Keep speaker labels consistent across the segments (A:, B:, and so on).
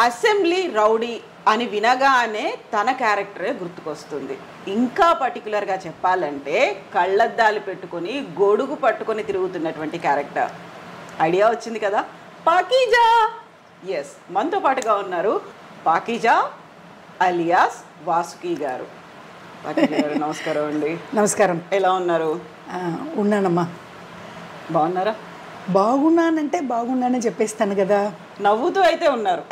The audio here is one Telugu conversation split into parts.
A: అసెంబ్లీ రౌడీ అని వినగానే తన క్యారెక్టరే గుర్తుకొస్తుంది. ఇంకా పర్టికులర్గా చెప్పాలంటే కళ్ళద్దాలు పెట్టుకొని గొడుగు పట్టుకొని తిరుగుతున్నటువంటి క్యారెక్టర్. ఐడియా వచ్చింది కదా, పాకీజా. ఎస్, మనతో పాటుగా ఉన్నారు పాకీజా అలియాస్ వాసుకి గారు. పాకీజా గారు నమస్కారం అండి.
B: నమస్కారం.
A: ఎలా ఉన్నారు?
B: ఉన్నానమ్మా.
A: బాగున్నారా?
B: బాగున్నానంటే బాగున్నానని చెప్పేస్తాను కదా.
A: నవ్వుతూ అయితే ఉన్నారు.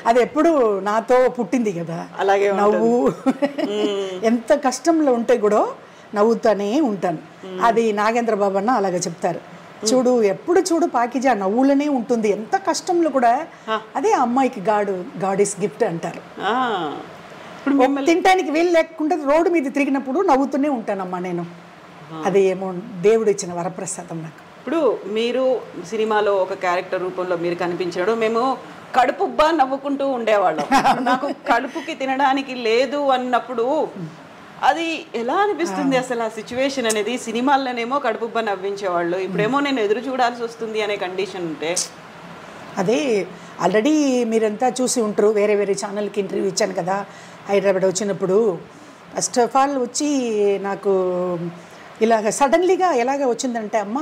B: అది ఎప్పుడు నాతో పుట్టింది కదా.
A: అలాగే
B: నవ్వు ఎంత కష్టంలో ఉంటే కూడా నవ్వుతానే ఉంటాను. అది నాగేంద్ర బాబు అన్న అలాగే చెప్తారు. చూడు, ఎప్పుడు చూడు పాకిజా నవ్వులనే ఉంటుంది, ఎంత కష్టంలో కూడా. అదే అమ్మాయికి గాడ్ ఇస్ గిఫ్ట్ అంటారు. తినటానికి వీలు లేకుండా రోడ్డు మీద తిరిగినప్పుడు నవ్వుతూనే ఉంటానమ్మా నేను. అది ఏమో దేవుడు ఇచ్చిన వరప్రసాదం నాకు.
A: ఇప్పుడు మీరు సినిమాలో ఒక క్యారెక్టర్ రూపంలో మీరు కనిపించడం, మేము కడుపుబ్బా నవ్వుకుంటూ ఉండేవాళ్ళం. నాకు కడుపుకి తినడానికి లేదు అన్నప్పుడు అది ఎలా అనిపిస్తుంది అసలు ఆ సిచ్యువేషన్ అనేది? సినిమాల్లోనేమో కడుపుబ్బా నవ్వించేవాళ్ళు, ఇప్పుడేమో నేను ఎదురు చూడాల్సి వస్తుంది అనే కండిషన్ ఉంటే.
B: అదే ఆల్రెడీ మీరంతా చూసి ఉంటారు, వేరే వేరే ఛానల్కి ఇంటర్వ్యూ ఇచ్చాను కదా హైదరాబాద్ వచ్చినప్పుడు. ఫస్ట్ ఆఫ్ ఆల్ వచ్చి నాకు ఇలాగ సడన్లీగా ఎలాగ వచ్చిందంటే, అమ్మ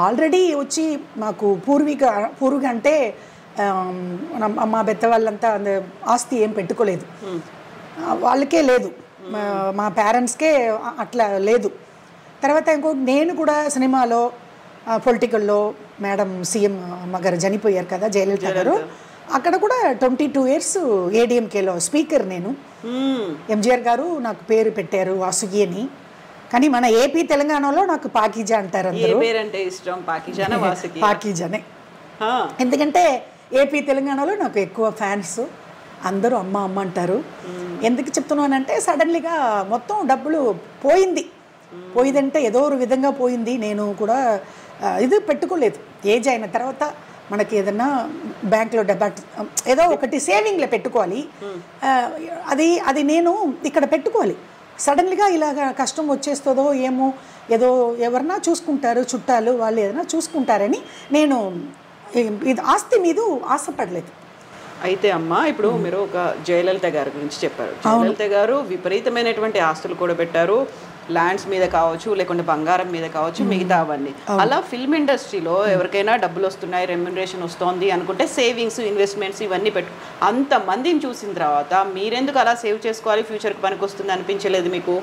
B: ఆల్రెడీ వచ్చి మాకు పూర్వీగా అంటే మా పెద్ద వాళ్ళంతా ఆస్తి ఏం పెట్టుకోలేదు, వాళ్ళకే లేదు, మా పేరెంట్స్కే అట్లా లేదు. తర్వాత నేను కూడా సినిమాలో పొలిటికల్లో మేడం సీఎం అమ్మగారు చనిపోయారు కదా, జయలలిత గారు. అక్కడ కూడా 22 years ఏడీఎంకేలో స్పీకర్ నేను. ఎంజీఆర్ గారు నాకు పేరు పెట్టారు వాసుకి అని. కానీ మన ఏపీ తెలంగాణలో నాకు పాకీజా అంటారు అందరూ. పాకీజానే. ఎందుకంటే ఏపీ తెలంగాణలో నాకు ఎక్కువ ఫ్యాన్స్, అందరూ అమ్మ అమ్మ అంటారు. ఎందుకు చెప్తున్నానంటే సడన్లీగా మొత్తం డబ్బులు పోయిందంటే ఏదో ఒక విధంగా పోయింది. నేను కూడా ఇది పెట్టుకోలేదు. ఏజ్ అయిన తర్వాత మనకి ఏదన్నా బ్యాంక్లో ఏదో ఒకటి సేవింగ్లో పెట్టుకోవాలి. అది నేను ఇక్కడ పెట్టుకోవాలి. సడన్లీగా ఇలాగ కష్టం వచ్చేస్తుందో ఏమో, ఏదో ఎవరన్నా చూసుకుంటారు, చుట్టాలు వాళ్ళు ఏదైనా చూసుకుంటారని నేను ఇది ఆస్తి మీద ఆశపడలేదు.
A: అయితే అమ్మ, ఇప్పుడు మీరు ఒక జయలలిత గారి గురించి చెప్పారు. జయలలిత గారు విపరీతమైనటువంటి ఆస్తులు కూడా పెట్టారు, ల్యాండ్స్ మీద కావచ్చు, లేకుంటే బంగారం మీద కావచ్చు, మిగతా అవన్నీ. అలా ఫిల్మ్ ఇండస్ట్రీలో ఎవరికైనా డబ్బులు వస్తున్నాయి, రెమ్యునరేషన్ వస్తుంది అనుకుంటే సేవింగ్స్, ఇన్వెస్ట్మెంట్స్ ఇవన్నీ అంతమందిని చూసిన తర్వాత మీరెందుకు అలా సేవ్ చేసుకోవాలి, ఫ్యూచర్కి పనికి వస్తుంది అనిపించలేదు మీకు?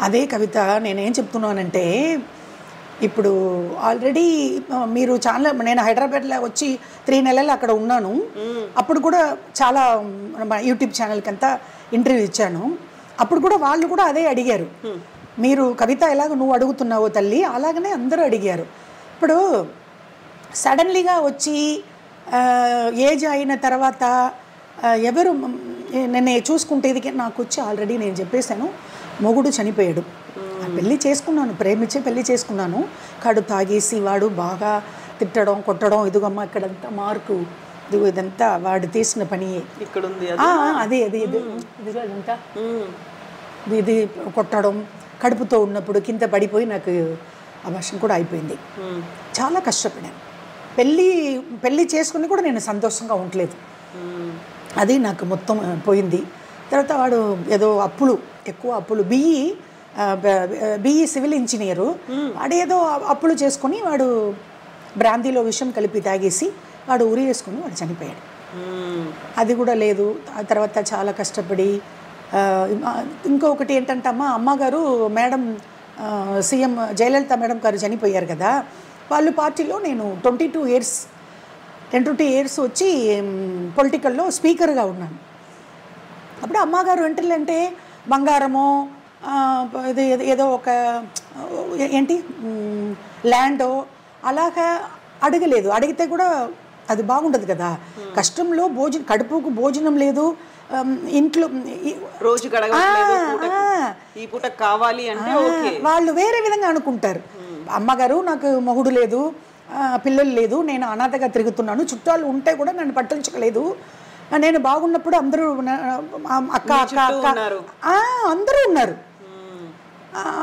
B: అదే కవిత, నేనేం చెప్తున్నానంటే, ఇప్పుడు ఆల్రెడీ మీరు చాలా, నేను హైదరాబాద్లో వచ్చి 3 నెలలు అక్కడ ఉన్నాను. అప్పుడు కూడా చాలా యూట్యూబ్ ఛానల్కి అంతా ఇంటర్వ్యూ ఇచ్చాను. అప్పుడు కూడా వాళ్ళు కూడా అదే అడిగారు, మీరు కవిత ఎలాగ నువ్వు అడుగుతున్నావో తల్లి అలాగనే అందరూ అడిగారు. ఇప్పుడు సడన్లీగా వచ్చి ఏజ్ అయిన తర్వాత ఎవరు నన్ను చూసుకుంటేది నాకు వచ్చి ఆల్రెడీ నేను చెప్పేశాను, మొగుడు చనిపోయాడు. పెళ్ళి చేసుకున్నాను, ప్రేమించి పెళ్ళి చేసుకున్నాను. కాడు తాగేసి వాడు బాగా తిట్టడం, కొట్టడం, ఇదిగమ్మ ఇక్కడంతా మార్కు, ఇదిగో ఇదంతా వాడు తీసిన పని
A: ఇక్కడ ఉంది.
B: అదే ఇదిగో ఇదంతా ఇది కొట్టడం, కడుపుతో ఉన్నప్పుడు కింద పడిపోయి నాకు అబార్షన్ కూడా అయిపోయింది. చాలా కష్టపడాను. పెళ్ళి చేసుకుని కూడా నేను సంతోషంగా ఉండలేదు. అది నాకు మొత్తం పోయింది. తర్వాత వాడు ఏదో ఎక్కువ అప్పులు, బిఈ సివిల్ ఇంజనీరు, వాడేదో అప్పులు చేసుకొని వాడు బ్రాందీలో విషం కలిపి తాగేసి వాడు ఉరి వేసుకొని వాడు చనిపోయాడు. అది కూడా లేదు. ఆ తర్వాత చాలా కష్టపడి ఇంకొకటి ఏంటంటే అమ్మగారు మేడం సీఎం జయలలిత మేడం గారు చనిపోయారు కదా, వాళ్ళు పార్టీలో నేను 22 years వచ్చి పొలిటికల్లో స్పీకర్గా ఉన్నాను. అప్పుడు అమ్మగారు ఏంటంటే బంగారమో ఇది ఏదో ఒక ఏంటి ల్యాండో అలాగా అడగలేదు. అడిగితే కూడా అది బాగుండదు కదా. కష్టంలో కడుపుకు భోజనం లేదు, ఇంట్లో
A: రోజు ఈ పూట కావాలి అంటే
B: వాళ్ళు వేరే విధంగా అనుకుంటారు. అమ్మగారు నాకు మొగుడు లేదు, పిల్లలు లేదు, నేను అనాథగా తిరుగుతున్నాను, చుట్టాలు ఉంటే కూడా నన్ను పట్టించుకోలేదు, నేను బాగున్నప్పుడు అందరూ అక్క అక్క అక్క అందరూ ఉన్నారు.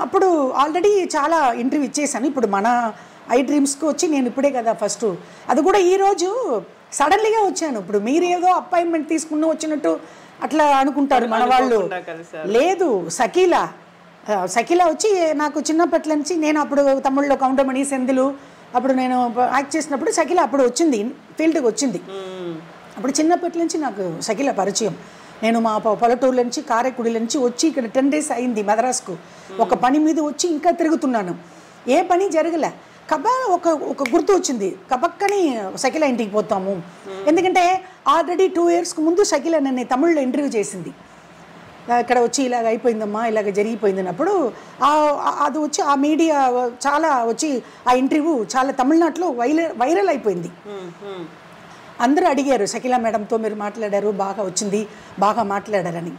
B: అప్పుడు ఆల్రెడీ చాలా ఇంటర్వ్యూ ఇచ్చేసాను. ఇప్పుడు మన ఐ డ్రీమ్స్కి వచ్చి నేను ఇప్పుడే కదా ఫస్ట్, అది కూడా ఈరోజు సడన్లీగా వచ్చాను. ఇప్పుడు మీరు ఏదో అపాయింట్మెంట్ తీసుకుని వచ్చినట్టు అట్లా అనుకుంటారు మన వాళ్ళు. లేదు, సకీలా వచ్చి నాకు చిన్నప్పటి నుంచి, నేను అప్పుడు తమిళ్లో కౌంటమణి సెందులు అప్పుడు నేను యాక్ట్ చేసినప్పుడు సకీలా అప్పుడు వచ్చింది, ఫీల్డ్కి వచ్చింది. అప్పుడు చిన్నప్పటి నుంచి నాకు సకీలా పరిచయం. నేను మా పల్లెటూరు నుంచి కారైకుడి నుంచి వచ్చి ఇక్కడ 10 days అయింది మద్రాసుకు. ఒక పని మీద వచ్చి ఇంకా తిరుగుతున్నాను, ఏ పని జరగలే. ఒక గుర్తు వచ్చింది, కబక్కని సకీలా ఇంటికి పోతాము. ఎందుకంటే ఆల్రెడీ 2 years ముందు సకీలా నన్ను తమిళ్లో ఇంటర్వ్యూ చేసింది. ఇక్కడ వచ్చి ఇలాగ అయిపోయిందమ్మా, ఇలాగ జరిగిపోయిందన్నప్పుడు అది వచ్చి ఆ మీడియా చాలా వచ్చి ఆ ఇంటర్వ్యూ చాలా తమిళనాడులో వైరల్ అయిపోయింది. అందరూ అడిగారు, సకీలా మేడంతో మీరు మాట్లాడారు, బాగా వచ్చింది, బాగా మాట్లాడారని.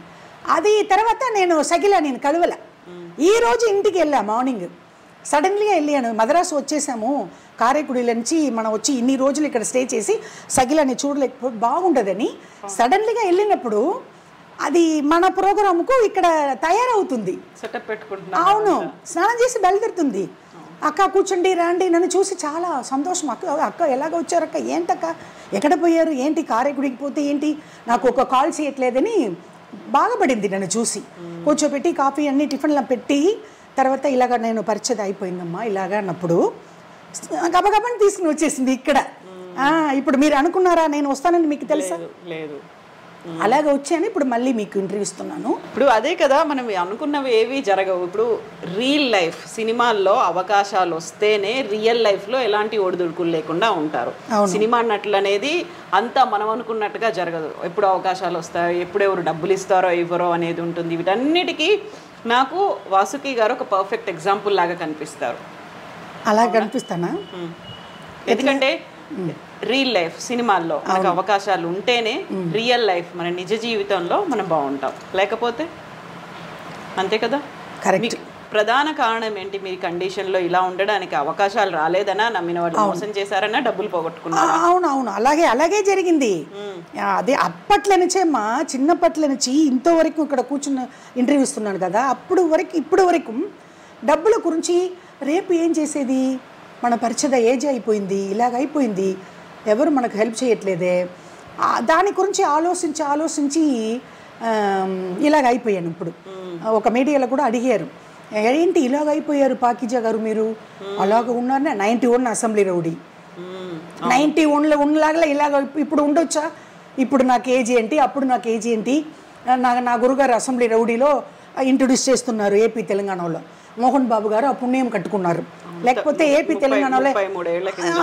B: అది తర్వాత నేను కలవల. ఈరోజు ఇంటికి వెళ్ళా, మార్నింగ్ సడన్లీగా వెళ్ళాను. మద్రాసు వచ్చేసాము, కారైకుడి నుంచి మనం వచ్చి ఇన్ని రోజులు ఇక్కడ స్టే చేసి సకీలాని చూడలేకపోతే బాగుండదని సడన్లీగా వెళ్ళినప్పుడు అది మన ప్రోగ్రామ్కు ఇక్కడ తయారవుతుంది,
A: సెటప్ పెట్టుకుంటున్నా.
B: అవును, స్నానం చేసి బయలుదేరుతుంది. అక్క కూర్చోండి రండి, నన్ను చూసి చాలా సంతోషం. అక్క ఎలాగ వచ్చారు అక్క, ఏంటక్క ఎక్కడ పోయారు, ఏంటి కారైకుడికి పోతే ఏంటి, నాకు ఒక కాల్ చేయట్లేదని బాధపడింది. నన్ను చూసి కూర్చోబెట్టి కాఫీ అన్ని టిఫిన్లా పెట్టి తర్వాత ఇలాగ నేను పరిచయం అయిపోయిందమ్మా ఇలాగ అన్నప్పుడు గబగబని తీసుకుని వచ్చేసింది ఇక్కడ. ఇప్పుడు మీరు అనుకున్నారా నేను వస్తానని, మీకు తెలుసా?
A: లేదు,
B: అలాగే వచ్చాను. ఇప్పుడు మళ్ళీ మీకు ఇంటర్వ్యూ ఇస్తున్నాను.
A: ఇప్పుడు అదే కదా, మనం అనుకున్నవి ఏవి జరగవు. ఇప్పుడు రియల్ లైఫ్ సినిమాల్లో అవకాశాలు వస్తేనే రియల్ లైఫ్లో ఎలాంటి ఒడిదుడుకులు లేకుండా ఉంటారు. సినిమా నటులు అనేది అంతా మనం అనుకున్నట్టుగా జరగదు. ఎప్పుడు అవకాశాలు వస్తాయో, ఎప్పుడు ఎవరు డబ్బులు ఇస్తారో ఇవ్వరో అనేది ఉంటుంది. వీటన్నిటికీ నాకు వాసుకి గారు ఒక పర్ఫెక్ట్ ఎగ్జాంపుల్ లాగా కనిపిస్తారు.
B: అలా కనిపిస్తానా?
A: ఎందుకంటే రియల్ లైఫ్ సినిమాల్లో మనకు అవకాశాలు ఉంటేనే రియల్ లైఫ్ మన నిజ జీవితంలో మనం బాగుంటాం, లేకపోతే అంతే కదా.
B: కరెక్ట్.
A: ప్రధాన కారణం ఏంటి? మీ కండిషన్లో ఇలా ఉండడానికి అవకాశాలు రాలేదనా, నమ్మిన వాళ్ళు మోసం చేశారన్నా, డబ్బులు పోగొట్టుకున్నారా?
B: అవును, అలాగే జరిగింది. అదే అప్పట్లో నుంచే మా చిన్నప్పట్ల నుంచి ఇంతవరకు ఇక్కడ కూర్చున్న ఇంటర్వ్యూ ఇస్తున్నాను కదా, ఇప్పుడు వరకు డబ్బుల గురించి రేపు ఏం చేసేది, మన పరిచయ ఏజ్ అయిపోయింది, ఇలాగ అయిపోయింది, ఎవరు మనకు హెల్ప్ చేయట్లేదే, దాని గురించి ఆలోచించి ఇలాగ అయిపోయాను. ఇప్పుడు ఒక మీడియాలో కూడా అడిగారు, ఏంటి ఇలాగ అయిపోయారు పాకిజా గారు మీరు, అలాగ ఉన్నారనే 91 అసెంబ్లీ రౌడీ, 91లో ఉన్నలాగా ఇలాగ ఇప్పుడు ఉండొచ్చా? ఇప్పుడు నాకు ఏజ్ ఏంటి, అప్పుడు నాకు ఏజ్ ఏంటి? నా గురుగారు అసెంబ్లీ రౌడీలో ఇంట్రొడ్యూస్ చేస్తున్నారు ఏపీ తెలంగాణలో. మోహన్ బాబు గారు ఆ పుణ్యం కట్టుకున్నారు, లేకపోతే ఏపీ తెలంగాణలో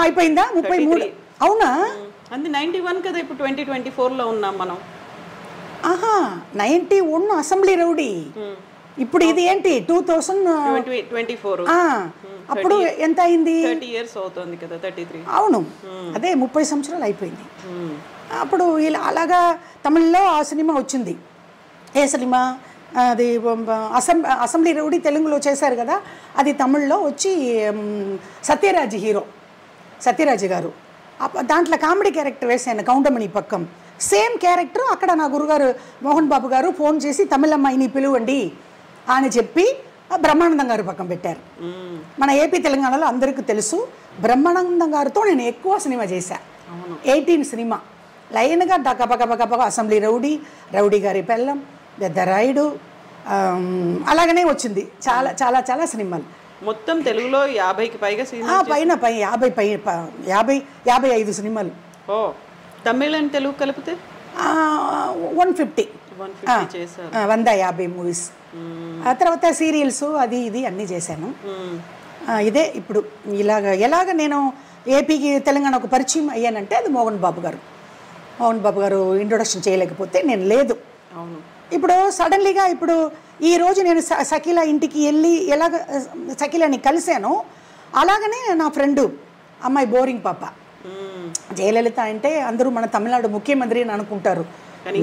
B: అయిపోయిందా? 33. అవునా?
A: అది 91 కదా, ఇప్పుడు 2024లో ఉన్నాం మనం.
B: 91 అసెంబ్లీ రౌడీ, ఇప్పుడు ఇది ఏంటి 2024. అప్పుడు ఎంత అయింది?
A: 30 years అవుతుంది కదా, 33.
B: అవును, అదే 30 సంవత్సరాలు అయిపోయింది. అప్పుడు ఇలా అలాగా తమిళ్లో ఆ సినిమా వచ్చింది. ఏ సినిమా అది? అసెంబ్లీ రౌడీ తెలుగులో చేశారు కదా, అది తమిళ్లో వచ్చి సత్యరాజ్ హీరో, సత్యరాజ్ గారు. దాంట్లో కామెడీ క్యారెక్టర్ వేసాను, కౌంటమణి పక్కం. సేమ్ క్యారెక్టర్ అక్కడ నా గురుగారు మోహన్ బాబు గారు ఫోన్ చేసి తమిళమ్మాయిని పిలువండి అని చెప్పి బ్రహ్మానందం గారు పక్కన పెట్టారు. మన ఏపీ తెలంగాణలో అందరికీ తెలుసు, బ్రహ్మానందం గారితో నేను ఎక్కువ సినిమా చేశాను. 18 సినిమా లైన్గా గబగబగబగ, అసెంబ్లీ రౌడీ గారి పెళ్ళం, పెద్దరాయుడు, అలాగనే వచ్చింది చాలా చాలా చాలా సినిమాలు.
A: మొత్తం తెలుగులో 50కి పైగా
B: పైన 55 సినిమాలు.
A: ఓ, తమిళ అండ్ తెలుగు కలిపితే
B: 150
A: చేశారు.
B: 150 మూవీస్. ఆ తర్వాత సీరియల్స్ అది ఇది అన్నీ చేశాను. ఇదే ఇప్పుడు ఎలాగ నేను ఏపీకి తెలంగాణకు పరిచయం అయ్యానంటే అది మోహన్ బాబు గారు ఇంట్రొడక్షన్ చేయలేకపోతే నేను లేదు.
A: అవును.
B: ఇప్పుడు సడన్లీగా ఇప్పుడు ఈరోజు నేను సకీలా ఇంటికి వెళ్ళి ఎలాగ సకీలాని కలిశాను, అలాగనే నా ఫ్రెండు అమ్మాయి బోరింగ్ పాప, జయలలిత అంటే అందరూ మన తమిళనాడు ముఖ్యమంత్రి అని అనుకుంటారు,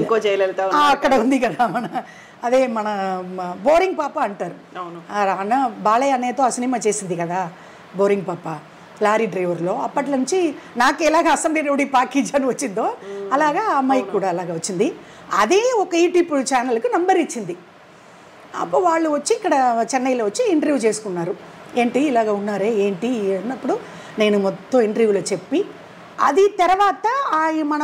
A: ఇంకో జయలలిత
B: అక్కడ ఉంది కదా మన బోరింగ్ పాప అంటారు. అన్న బాలయ్య అనేతో ఆ సినిమా చేసింది కదా బోరింగ్ పాప, లారీ డ్రైవర్లో. అప్పటి నుంచి నాకు ఎలాగ అసెంబ్లీ రౌడీ పాకీజ్ అని వచ్చిందో అలాగా అమ్మాయికి కూడా అలాగ వచ్చింది. అదే ఒక యూట్యూబ్ ఛానల్కి నంబర్ ఇచ్చింది. అప్పుడు వాళ్ళు వచ్చి ఇక్కడ చెన్నైలో వచ్చి ఇంటర్వ్యూ చేసుకున్నారు. ఏంటి ఇలాగ ఉన్నారే ఏంటి అన్నప్పుడు నేను మొత్తం ఇంటర్వ్యూలో చెప్పి అది తర్వాత మన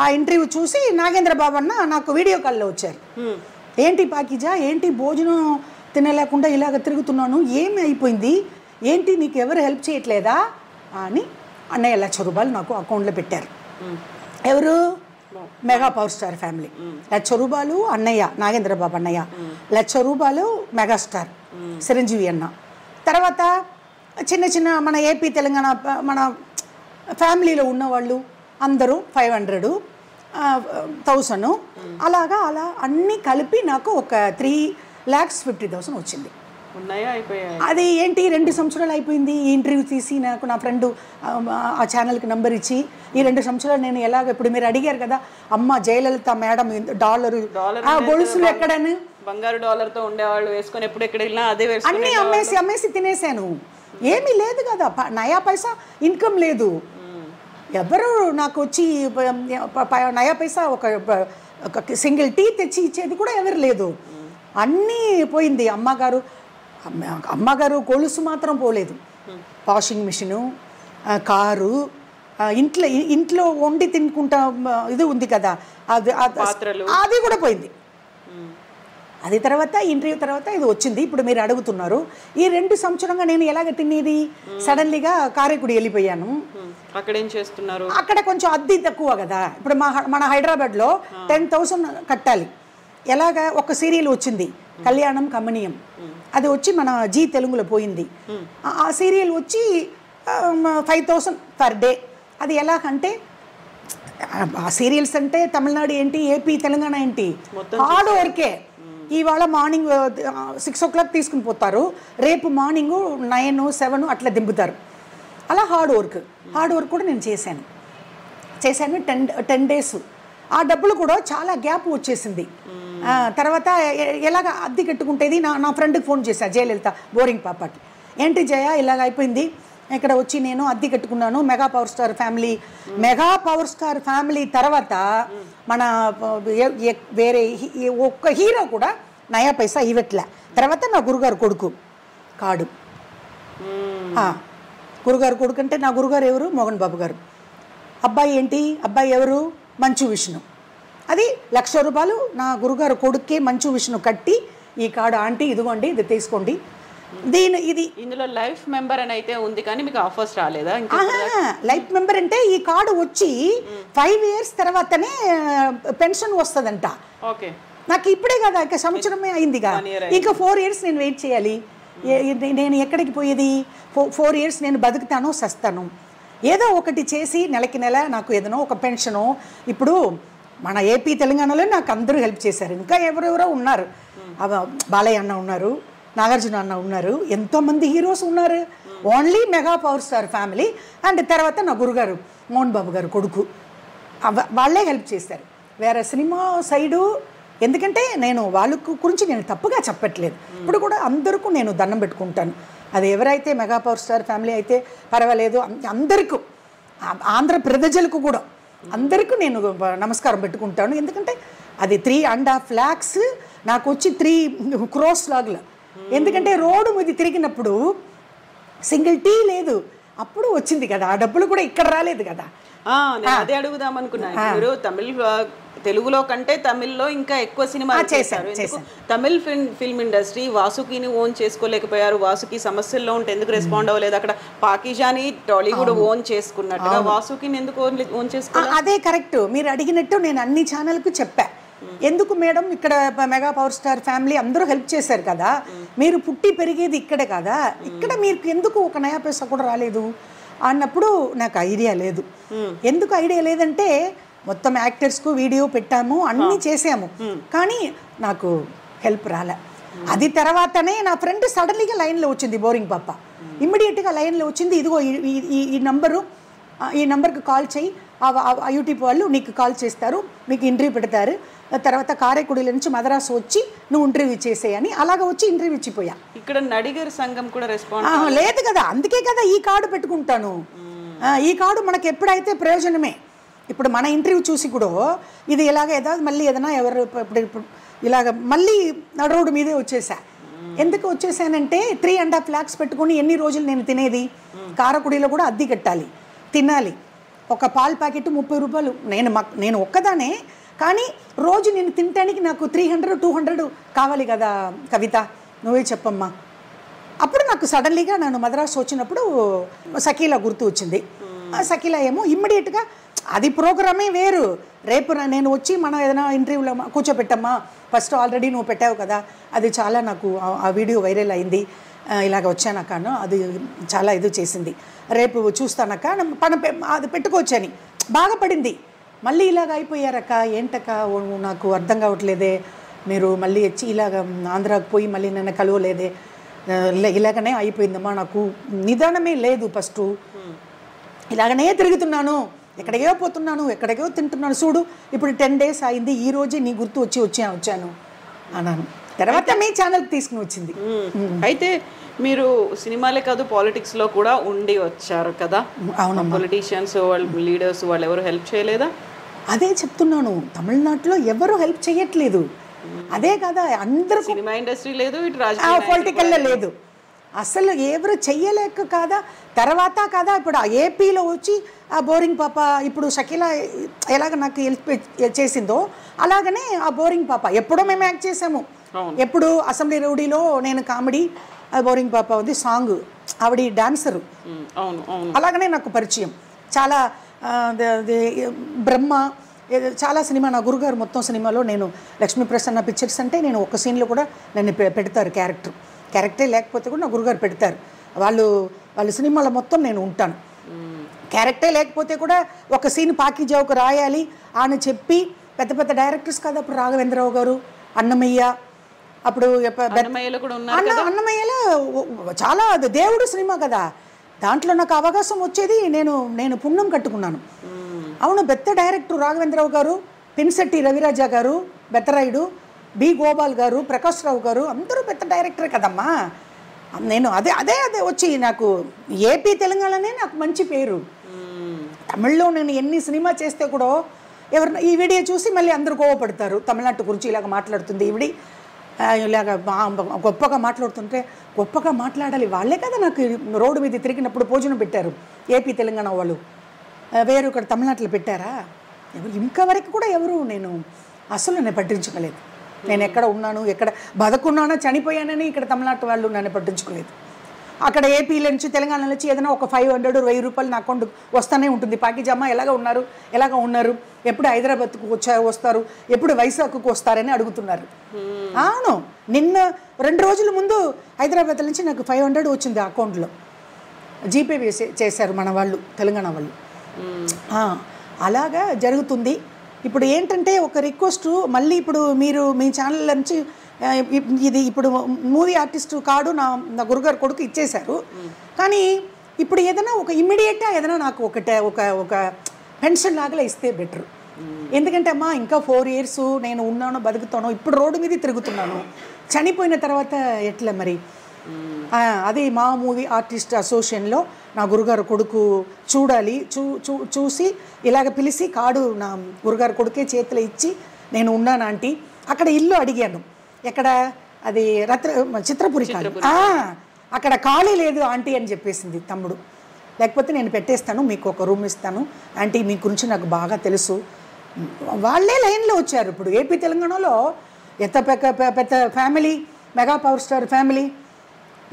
B: ఆ ఇంటర్వ్యూ చూసి నాగేంద్ర బాబు అన్న నాకు వీడియో కాల్లో వచ్చారు. ఏంటి పాకిజా, ఏంటి భోజనం తినలేకుండా ఇలాగ తిరుగుతున్నాను, ఏమి అయిపోయింది, ఏంటి నీకు ఎవరు హెల్ప్ చేయట్లేదా అని అన్నయ్య ₹1,00,000 నాకు అకౌంట్లో పెట్టారు. ఎవరు? Mega power star family. ₹1,00,000 అన్నయ్య, నాగేంద్ర బాబు అన్నయ్య, ₹1,00,000 మెగాస్టార్ చిరంజీవి అన్న. తర్వాత చిన్న చిన్న మన ఏపీ తెలంగాణ మన ఫ్యామిలీలో ఉన్నవాళ్ళు అందరూ 500, 1000 అలాగా అలా అన్నీ కలిపి నాకు ఒక 3,50,000 వచ్చింది. అది ఏంటి 2 సంవత్సరాలు అయిపోయింది. ఈ ఇంటర్వ్యూ తీసి నాకు నా ఫ్రెండ్ ఆ ఛానల్కి నంబర్ ఇచ్చి ఈ 2 సంవత్సరాలు నేను ఎలాగ, ఇప్పుడు మీరు అడిగారు కదా అమ్మ జయలలిత మేడం డాలరు గొలుసులు ఎక్కడని,
A: బంగారు డాలర్తో ఉండేవాళ్ళు వేసుకొని ఎప్పుడు ఎక్కడ వెళ్ళినా అదే
B: అన్నీ అమ్మేసి తినేసాను. ఏమీ లేదు కదా, నయా పైసా ఇన్కమ్ లేదు. ఎవరు నాకు వచ్చి నయా పైసా ఒక సింగిల్ టీ తెచ్చి ఇచ్చేది కూడా ఎవరు లేదు. అన్నీ పోయింది. అమ్మగారు గొలుసు మాత్రం పోలేదు, వాషింగ్ మిషను, కారు, ఇంట్లో వండి తినుకుంటా ఇది ఉంది కదా అది కూడా పోయింది. అది తర్వాత ఇంటర్వ్యూ తర్వాత ఇది వచ్చింది. ఇప్పుడు మీరు అడుగుతున్నారు ఈ 2 సంవత్సరంగా నేను ఎలాగ తినేది. సడన్లీగా కారైకుడి వెళ్ళిపోయాను.
A: అక్కడ ఏం చేస్తున్నారు? అక్కడ
B: కొంచెం అద్దె తక్కువ కదా. ఇప్పుడు మన హైదరాబాద్లో 10,000 కట్టాలి. ఎలాగా ఒక సీరియల్ వచ్చింది కళ్యాణం కమనీయం, అది వచ్చి మన జీ తెలుగులో పోయింది. ఆ సీరియల్ వచ్చి 5,000 పర్ డే. అది ఎలాగంటే ఆ సీరియల్స్ అంటే తమిళనాడు ఏంటి, ఏపీ తెలంగాణ ఏంటి, హార్డ్ వర్కే. ఇవాళ మార్నింగ్ 6 o'clock తీసుకుని పోతారు, రేపు మార్నింగ్ 9, 7 అట్లా దింపుతారు. అలా హార్డ్ వర్క్ కూడా నేను చేశాను 10 days. ఆ డబ్బులు కూడా చాలా గ్యాప్ వచ్చేసింది. తర్వాత ఎలాగ అద్దె కట్టుకుంటేది నా ఫ్రెండ్కి ఫోన్ చేశాను, జయలలిత బోరింగ్ పాపకి. ఏంటి జయ ఇలాగ అయిపోయింది, ఇక్కడ వచ్చి నేను అద్దె కట్టుకున్నాను. మెగా పవర్ స్టార్ ఫ్యామిలీ తర్వాత మన వేరే ఒక్క హీరో కూడా నయా పైసా ఇవ్వట్లే. తర్వాత నా గురుగారు కొడుకు కాడు. గురుగారు కొడుకు అంటే నా గురుగారు ఎవరు? మోహన్ బాబు గారు. అబ్బాయి ఏంటి, అబ్బాయి ఎవరు? మంచు విష్ణు. అది ₹1,00,000 నా గురుగారు కొడుక్కే మంచు విష్ణు కట్టి ఈ కార్డు ఆంటీ ఇదిగోండి ఇది తీసుకోండి.
A: ఇందులో లైఫ్ మెంబర్ అని అయితే ఉంది కానీ మీకు ఆఫర్స్ రాలేదా?
B: లైఫ్ మెంబర్ అంటే ఈ కార్డు వచ్చి 5 years తర్వాతనే పెన్షన్ వస్తుందంట.
A: ఓకే,
B: నాకు ఇప్పుడే కదా, ఇక సంవత్సరమే అయిందిగా, ఇంకా 4 years నేను వెయిట్ చేయాలి. నేను ఎక్కడికి పోయేది? 4 years నేను బతుకుతాను సస్తాను. ఏదో ఒకటి చేసి నెలకి నెల నాకు ఏదైనా ఒక పెన్షను. ఇప్పుడు మన ఏపీ తెలంగాణలో నాకు అందరూ హెల్ప్ చేశారు. ఇంకా ఎవరెవరో ఉన్నారు, బాలయ్య అన్న ఉన్నారు, నాగార్జున అన్న ఉన్నారు, ఎంతోమంది హీరోస్ ఉన్నారు. Only mega power star family and తర్వాత నా గురుగారు మోహన్ బాబు గారు కొడుకు వాళ్ళే హెల్ప్ చేశారు. వేరే సినిమా సైడు ఎందుకంటే నేను వాళ్ళ గురించి నేను తప్పుగా చెప్పట్లేదు. ఇప్పుడు కూడా అందరికీ నేను దండం పెట్టుకుంటాను. అది ఎవరైతే మెగా పవర్ స్టార్ ఫ్యామిలీ అయితే పర్వాలేదు, అందరికీ ఆంధ్ర ప్రజలకు కూడా అందరికీ నేను నమస్కారం పెట్టుకుంటాను. ఎందుకంటే అది 3.5 lakhs నాకు వచ్చి 3 crores లాగా. ఎందుకంటే రోడ్డు మీద తిరిగినప్పుడు సింగిల్ టీ లేదు, అప్పుడు వచ్చింది కదా ఆ డబ్బులు కూడా ఇక్కడ రాలేదు కదా.
A: అదే అడుగుదాం అనుకున్నాను. మీరు తెలుగులో కంటే తమిళ్లో ఇంకా ఎక్కువ సినిమాలు చేశారు. తమిళ్ ఫిల్మ్ ఇండస్ట్రీ వాసుకిని ఓన్ చేసుకోలేకపోయారు. వాసుకి సమస్యల్లో ఉంటే ఎందుకు రెస్పాండ్ అవ్వలేదు? అక్కడ పాకిజాని టాలీవుడ్ ఓన్ చేసుకున్నట్టుగా వాసుకిని ఎందుకు ఓన్ చేసుకోలేదు?
B: అదే కరెక్ట్, మీరు అడిగినట్టు నేను అన్ని ఛానల్కి చెప్పా. ఎందుకు మేడం ఇక్కడ మెగా పవర్ స్టార్ ఫ్యామిలీ అందరూ హెల్ప్ చేశారు కదా, మీరు పుట్టి పెరిగేది ఇక్కడే కదా, ఇక్కడ మీరు ఎందుకు ఒక నయా పైసా కూడా రాలేదు అన్నప్పుడు నాకు ఐడియా లేదు. ఎందుకు ఐడియా లేదంటే మొత్తం యాక్టర్స్కు వీడియో పెట్టాము, అన్నీ చేసాము, కానీ నాకు హెల్ప్ రాలే. అది తర్వాతనే నా ఫ్రెండ్ సడన్లీగా లైన్లో వచ్చింది, బోరింగ్ పాప ఇమ్మీడియట్గా లైన్లో వచ్చింది. ఇదిగో ఈ నంబర్కి కాల్ చేయి, ఆ యూట్యూబ్ వాళ్ళు నీకు కాల్ చేస్తారు, మీకు ఇంటర్వ్యూ పెడతారు, తర్వాత కారైకుడిల నుంచి మద్రాసు వచ్చి నువ్వు ఇంటర్వ్యూ చేసేయని అలాగ వచ్చి ఇంటర్వ్యూ ఇచ్చిపోయా.
A: ఇక్కడ నడిగర్ సంఘం కూడా రెస్పాన్స్
B: లేదు కదా, అందుకే కదా ఈ కార్డు పెట్టుకుంటాను. ఈ కార్డు మనకు ఎప్పుడైతే ప్రయోజనమే. ఇప్పుడు మన ఇంటర్వ్యూ చూసి కూడా ఇది ఇలాగ ఏదో మళ్ళీ ఏదైనా ఎవరు ఇప్పుడు ఇలాగ మళ్ళీ రోడ్డు మీదే వచ్చేసా. ఎందుకు వచ్చేసానంటే 3.5 lakhs పెట్టుకుని ఎన్ని రోజులు నేను తినేది? కారకుడిలో కూడా అద్దె కట్టాలి, తినాలి, ఒక పాల ప్యాకెట్ 30 రూపాయలు. నేను ఒక్కదానే, కానీ రోజు నేను తినడానికి నాకు 300-200 కావాలి కదా కవిత, నువ్వే చెప్పమ్మా. అప్పుడు నాకు సడన్లీగా నేను మద్రాసు వచ్చినప్పుడు షకీలా గుర్తు వచ్చింది. షకీలా ఏమో ఇమ్మీడియట్గా అది ప్రోగ్రామే వేరు. రేపు నేను వచ్చి మనం ఏదైనా ఇంటర్వ్యూలో కూర్చోపెట్టమ్మా, ఫస్ట్ ఆల్రెడీ నువ్వు పెట్టావు కదా, అది చాలా నాకు ఆ వీడియో వైరల్ అయింది, ఇలాగ వచ్చానక్క, అది చాలా ఇది చేసింది, రేపు చూస్తానక్క, అది పెట్టుకోవచ్చని బాగా పడింది. మళ్ళీ ఇలాగ అయిపోయారక్క, ఏంటక్క నాకు అర్థం కావట్లేదే, మీరు మళ్ళీ వచ్చి ఇలాగ ఆంధ్రాకు పోయి మళ్ళీ నన్ను కలవలేదే, ఇలాగనే అయిపోయిందమ్మా, నాకు నిదానమే లేదు, ఫస్ట్ ఇలాగనే తిరుగుతున్నాను, ఎక్కడికో పోతున్నాను, ఎక్కడికో తింటున్నాను, చూడు ఇప్పుడు 10 days అయింది, ఈ రోజే నీ గుర్తు వచ్చాను అన్నాను. తర్వాత మీ ఛానల్కి తీసుకుని వచ్చింది.
A: అయితే మీరు సినిమాలే కాదు పాలిటిక్స్లో కూడా ఉండి వచ్చారు కదా.
B: అవును,
A: పొలిటీషియన్స్ వాళ్ళు లీడర్స్ వాళ్ళు ఎవరు హెల్ప్ చేయలేదా?
B: అదే చెప్తున్నాను, తమిళనాడులో ఎవరు హెల్ప్ చేయట్లేదు. అదే కదా, అందరూ
A: సినిమా ఇండస్ట్రీ లేదు, ఇటు
B: పొలిటికల్లో లేదు, అసలు ఎవరు చెయ్యలేక కాదా. తర్వాత కదా ఇప్పుడు ఏపీలో వచ్చి ఆ బోరింగ్ పాప, ఇప్పుడు షకీలా ఎలాగ నాకు హెల్ప్ చేసిందో అలాగనే ఆ బోరింగ్ పాప ఎప్పుడో మేము యాక్ట్ చేసాము. ఎప్పుడు అసెంబ్లీ రౌడీలో నేను కామెడీ, ఆ బోరింగ్ పాప ఉంది సాంగ్, ఆవిడ డాన్సరు, అలాగనే నాకు పరిచయం. చాలా బ్రహ్మ చాలా సినిమా, నా గురుగారు మొత్తం సినిమాలో నేను లక్ష్మీ ప్రసన్న పిక్చర్స్ అంటే నేను ఒక సీన్లో కూడా నన్ను పెడతారు, క్యారెక్టరే లేకపోతే కూడా నా గురుగారు పెడతారు. వాళ్ళ సినిమాలో మొత్తం నేను ఉంటాను. క్యారెక్టరే లేకపోతే కూడా ఒక సీన్ పాకిజావుకు రాయాలి అని చెప్పి పెద్ద పెద్ద డైరెక్టర్స్ కదా, అప్పుడు రాఘవేంద్రరావు గారు, అన్నమయ్య, అప్పుడు అన్నమయ్యలో చాలా దేవుడు సినిమా కదా, దాంట్లో నాకు అవకాశం వచ్చేది, నేను పుణ్యం కట్టుకున్నాను. అవును, పెద్ద డైరెక్టర్ రాఘవేంద్రరావు గారు, పిన్సెట్టి రవిరాజా గారు, బెత్తరాయుడు, బి గోపాల్ గారు, ప్రకాష్ రావు గారు, అందరూ పెద్ద డైరెక్టరే కదమ్మా. నేను అదే వచ్చి నాకు ఏపీ తెలంగాణనే నాకు మంచి పేరు. తమిళ్లో నేను ఎన్ని సినిమా చేస్తే కూడా ఎవరు ఈ వీడియో చూసి మళ్ళీ అందరూ కోవపడతారు, తమిళనాడు గురించి ఇలాగ మాట్లాడుతుంది ఈవిడి, ఇలాగ గొప్పగా మాట్లాడుతుంటే, గొప్పగా మాట్లాడాలి, వాళ్ళే కదా నాకు రోడ్డు మీద తిరిగినప్పుడు భోజనం పెట్టారు ఏపీ తెలంగాణ వాళ్ళు, వేరు ఇక్కడ తమిళనాడులో పెట్టారా, ఇంకా వరకు కూడా ఎవరు నేను పట్టించుకోలేదు. నేను ఎక్కడ ఉన్నాను, ఎక్కడ బతుకున్నానో చనిపోయానని ఇక్కడ తమిళనాడు వాళ్ళు నన్ను పట్టించుకోలేదు. అక్కడ ఏపీలో నుంచి తెలంగాణ నుంచి ఏదైనా ఒక 500-1000 రూపాయలు నా అకౌంట్ వస్తూనే ఉంటుంది. పాకిజామా ఎలాగ ఉన్నారు, ఎప్పుడు హైదరాబాద్కు వస్తారు, ఎప్పుడు వైజాగ్కు వస్తారని అడుగుతున్నారు. అవును, నిన్న 2 రోజుల ముందు హైదరాబాద్ నుంచి నాకు 500 వచ్చింది అకౌంట్లో, జీపే చేశారు మన వాళ్ళు, తెలంగాణ వాళ్ళు. అలాగా జరుగుతుంది. ఇప్పుడు ఏంటంటే ఒక రిక్వెస్ట్, మళ్ళీ ఇప్పుడు మీరు మీ ఛానల్ నుంచి ఇది ఇప్పుడు మూవీ ఆర్టిస్ట్ కార్డు నా గురుగారు కొడుకు ఇచ్చేశారు, కానీ ఇప్పుడు ఏదైనా ఒక ఇమ్మీడియట్గా ఏదైనా నాకు ఒక పెన్షన్ లాగా ఇస్తే బెటర్. ఎందుకంటే అమ్మా ఇంకా 4 years నేను ఉన్నాను, బతుకుతాను, ఇప్పుడు రోడ్డు మీద తిరుగుతున్నాను, చనిపోయిన తర్వాత ఎట్లా మరి. అది మా మూవీ ఆర్టిస్ట్ అసోసియేషన్లో నా గురుగారు కొడుకు చూడాలి, చూసి ఇలాగ పిలిచి కార్డు నా గురుగారు కొడుకే చేతిలో ఇచ్చి నేను ఉన్నాను ఆంటీ, అక్కడ ఇల్లు అడిగాను, ఎక్కడ అది చిత్రపురి ఖాళీ, అక్కడ ఖాళీ లేదు ఆంటీ అని చెప్పేసింది తమ్ముడు, లేకపోతే నేను పెట్టేస్తాను, మీకు ఒక రూమ్ ఇస్తాను ఆంటీ, మీ గురించి నాకు బాగా తెలుసు. వాళ్ళే లైన్లో వచ్చారు. ఇప్పుడు ఏపీ తెలంగాణలో ఎంత పెద్ద family, mega power star family,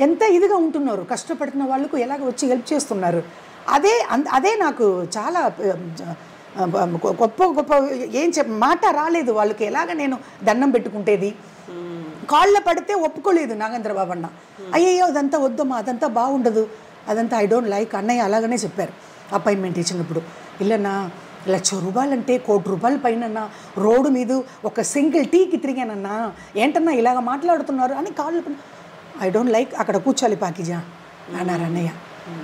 B: ఎంత ఇదిగా ఉంటున్నారు, కష్టపడుతున్న వాళ్ళకు ఎలాగ వచ్చి హెల్ప్ చేస్తున్నారు. అదే నాకు చాలా గొప్ప ఏం మాట రాలేదు వాళ్ళకి, ఎలాగ నేను దండం పెట్టుకుంటేది. కాళ్ళ పడితే ఒప్పుకోలేదు నాగేంద్రబాబు అన్న, అయ్యయ్యో అదంతా వద్దమ్మా, అదంతా బాగుండదు, అదంతా ఐ డోంట్ లైక్, అన్నయ్య అలాగనే చెప్పారు అపాయింట్మెంట్ ఇచ్చినప్పుడు. ఇల్లన్నా ₹1,00,000 అంటే ₹1,00,00,000 పైన రోడ్డు మీద ఒక సింగిల్ టీకి తిరిగానన్నా, ఏంటన్నా ఇలాగ మాట్లాడుతున్నారు అని కాళ్ళు, ఐ డోంట్ లైక్, అక్కడ కూర్చోాలి పాకిజా అన్నారు అన్నయ్య.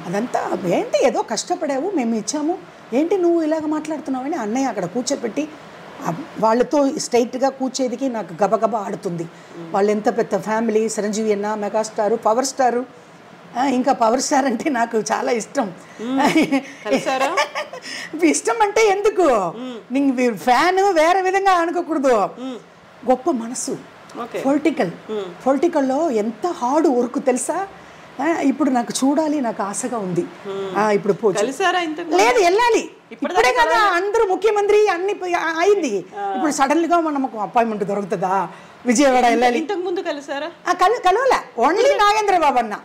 B: అదంతా ఏంటి, ఏదో కష్టపడావు, మేము ఇచ్చాము, ఏంటి నువ్వు ఇలాగ మాట్లాడుతున్నావని అన్నయ్య అక్కడ కూర్చోబెట్టి వాళ్ళతో స్ట్రైట్గా కూర్చేదికి నాకు గబగబా ఆడుతుంది. వాళ్ళు ఎంత పెద్ద ఫ్యామిలీ, చిరంజీవి అన్న, మెగాస్టారు, పవర్ స్టారు, ఇంకా పవర్ స్టార్ అంటే నాకు చాలా ఇష్టం. ఇష్టం అంటే ఎందుకు, నీకు ఫ్యాన్ వేరే విధంగా అనుకోకూడదు, గొప్ప మనసు. పొలిటికల్లో ఎంత హార్డ్ వర్క్ తెలుసా. ఇప్పుడు నాకు చూడాలి, నాకు ఆశగా ఉంది. ఇప్పుడు లేదు, వెళ్ళాలి, ఇప్పుడే కదా అందరూ ముఖ్యమంత్రి అన్ని అయింది. ఇప్పుడు సడన్గా మనకు అపాయింట్మెంట్ దొరుకుతుందా? విజయవాడ వెళ్ళాలి.
A: ఇంతకు ముందు కలిసారా?
B: కలవలే, ఓన్లీ నాగేంద్ర బాబు అన్న.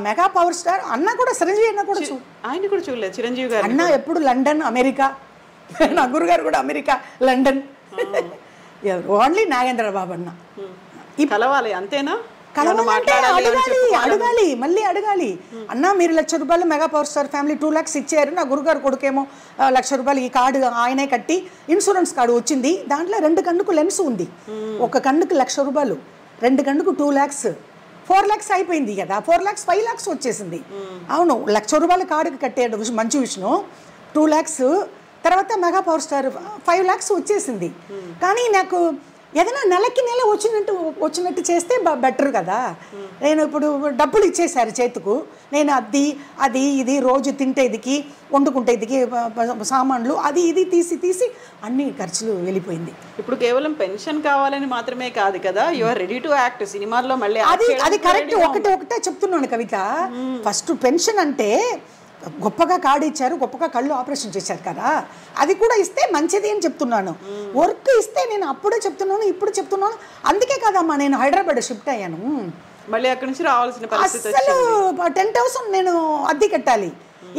B: మెగా పవర్ స్టార్ అన్న కూడా, చిరంజీవి అన్న కూడా
A: ఆయన కూడా చూడలేదు. చిరంజీవి గారు
B: అన్న ఎప్పుడు లండన్, అమెరికా. నా గురుగారు కూడా అమెరికా, లండన్. ఓన్లీ నాగేంద్ర బాబు అన్న.
A: కలవాలి అంతేనా?
B: కలవాలంటే అడగాలి, మళ్ళీ అడగాలి. అన్న మీరు ₹1,00,000 mega power star family 2 lakhs ఇచ్చారు, నా గురుగారు కొడుకేమో ₹1,00,000 ఈ కార్డు ఆయనే కట్టి ఇన్సూరెన్స్ కార్డు వచ్చింది, దాంట్లో 2 కన్నుకు లెన్స్ ఉంది, ఒక కన్నుకు ₹1,00,000, 2 కన్నుకు 2 lakhs, 4 lakhs అయిపోయింది కదా. 4 lakhs 5 lakhs వచ్చేసింది. అవును, ₹1,00,000 కార్డుకి కట్టాడు మంచు విష్ణు, 2 lakhs. తర్వాత మెగా పవర్ స్టార్ 5 lakhs వచ్చేసింది. కానీ నాకు ఏదైనా నెలకి నెల వచ్చినట్టు చేస్తే బెటర్ కదా. నేను ఇప్పుడు డబ్బులు ఇచ్చేసారు చేతుకు, నేను అది ఇది రోజు తింటేదికి, వండుకుంటేదికి సామాన్లు అది ఇది తీసి అన్ని ఖర్చులు వెళ్ళిపోయింది.
A: ఇప్పుడు కేవలం పెన్షన్ కావాలని మాత్రమే కాదు కదా, you are ready to act. సినిమాల్లో మళ్ళీ
B: అది కరెక్ట్. ఒకటే చెప్తున్నాను కవిత. ఫస్ట్ పెన్షన్ అంటే గొప్పగా కార్డు ఇచ్చారు, గొప్పగా కళ్ళు ఆపరేషన్ చేశారు కదా, అది కూడా ఇస్తే మంచిది అని చెప్తున్నాను. వర్క్ ఇస్తే నేను అప్పుడే చెప్తున్నాను, ఇప్పుడు చెప్తున్నాను. అందుకే కదమ్మా నేను హైదరాబాద్ షిఫ్ట్ అయ్యాను.
A: మళ్ళీ అక్కడి నుంచి రావాల్సిన పరిస్థితి
B: అసలు 10,000 నేను అద్దె కట్టాలి.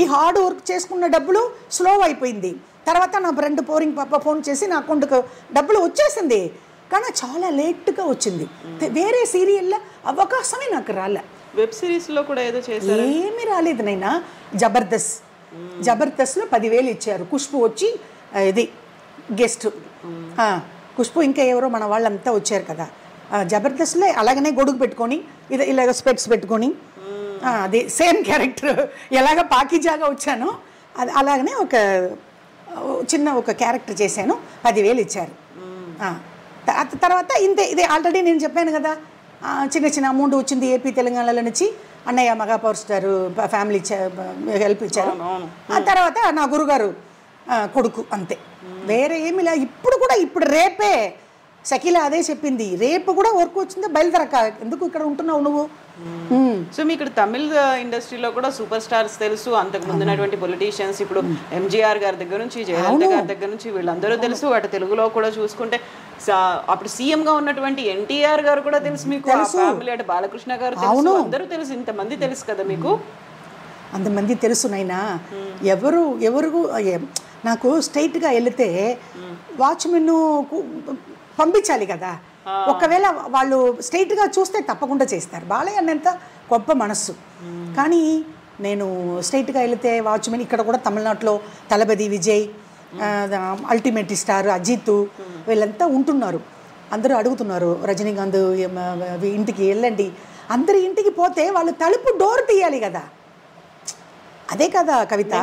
B: ఈ హార్డ్ వర్క్ చేసుకున్న డబ్బులు స్లో అయిపోయింది. తర్వాత నా ఫ్రెండ్ పోరింగ్ పాప ఫోన్ చేసి నా అకౌంట్కు డబ్బులు వచ్చేసింది, కానీ చాలా లేట్గా వచ్చింది. వేరే సీరియల్లో అవకాశమే నాకు రాలే.
A: వెబ్ సిరీస్లో కూడా ఏదో చేశారు,
B: ఏమీ రాలేదు నైనా. జబర్దస్త్లో 10,000 ఇచ్చారు. ఖుష్బు వచ్చి ఇది గెస్ట్, ఖుష్బు ఇంకా ఎవరో మన వాళ్ళంతా వచ్చారు కదా. జబర్దస్త్లో అలాగనే గొడుగు పెట్టుకొని ఇలాగ స్పెట్స్ పెట్టుకొని అది సేమ్ క్యారెక్టర్ ఎలాగ పాకిజాగా వచ్చానో అది అలాగనే ఒక క్యారెక్టర్ చేశాను. 10,000 ఇచ్చారు. తర్వాత ఇదే ఆల్రెడీ నేను చెప్పాను కదా, చిన్న అమౌంట్ వచ్చింది ఏపీ తెలంగాణలో నుంచి. అన్నయ్య mega power star family help ఇచ్చారు. ఆ తర్వాత నా గురుగారు కొడుకు, అంతే, వేరే ఏమి లేదు. ఇప్పుడు రేపే షకీలా అదే చెప్పింది, రేపు కూడా వర్క్ వచ్చింది, బయలుదేరక ఎందుకు ఇక్కడ ఉంటున్నావు నువ్వు.
A: సో మీ ఇక్కడ తమిళ ఇండస్ట్రీలో కూడా సూపర్ స్టార్స్ తెలుసు, అంతకు ముందున్నటువంటి పొలిటీషియన్స్, ఇప్పుడు ఎంజీఆర్ గారి దగ్గర నుంచి జయలలిత గారి దగ్గర నుంచి వీళ్ళందరూ తెలుసు. అటు తెలుగులో కూడా చూసుకుంటే అప్పుడు సీఎం గా ఉన్నటువంటి ఎన్టీఆర్ గారు కూడా తెలుసు మీకు, ఫ్యామిలీ అటు బాలకృష్ణ గారు తెలుసు, అందరూ తెలుసు. ఇంతమంది తెలుసు కదా మీకు,
B: అంతమంది తెలుసు నైనా. ఎవరు నాకు స్ట్రైట్గా వెళితే వాచ్మెన్ పంపించాలి కదా, ఒకవేళ వాళ్ళు స్ట్రైట్గా చూస్తే తప్పకుండా చేస్తారు. బాలయ్య అన్నంత గొప్ప మనస్సు. కానీ నేను స్ట్రైట్గా వెళితే వాచ్మెన్ ఇక్కడ కూడా తమిళనాడులో తలపతి విజయ్, అల్టిమేట్ స్టార్ అజిత్ వీళ్ళంతా ఉంటున్నారు. అందరూ అడుగుతున్నారు రజనీకాంత్ ఇంటికి వెళ్ళండి, అందరి ఇంటికి పోతే వాళ్ళు తలుపు డోర్ తీయాలి కదా. అదే కదా కవిత,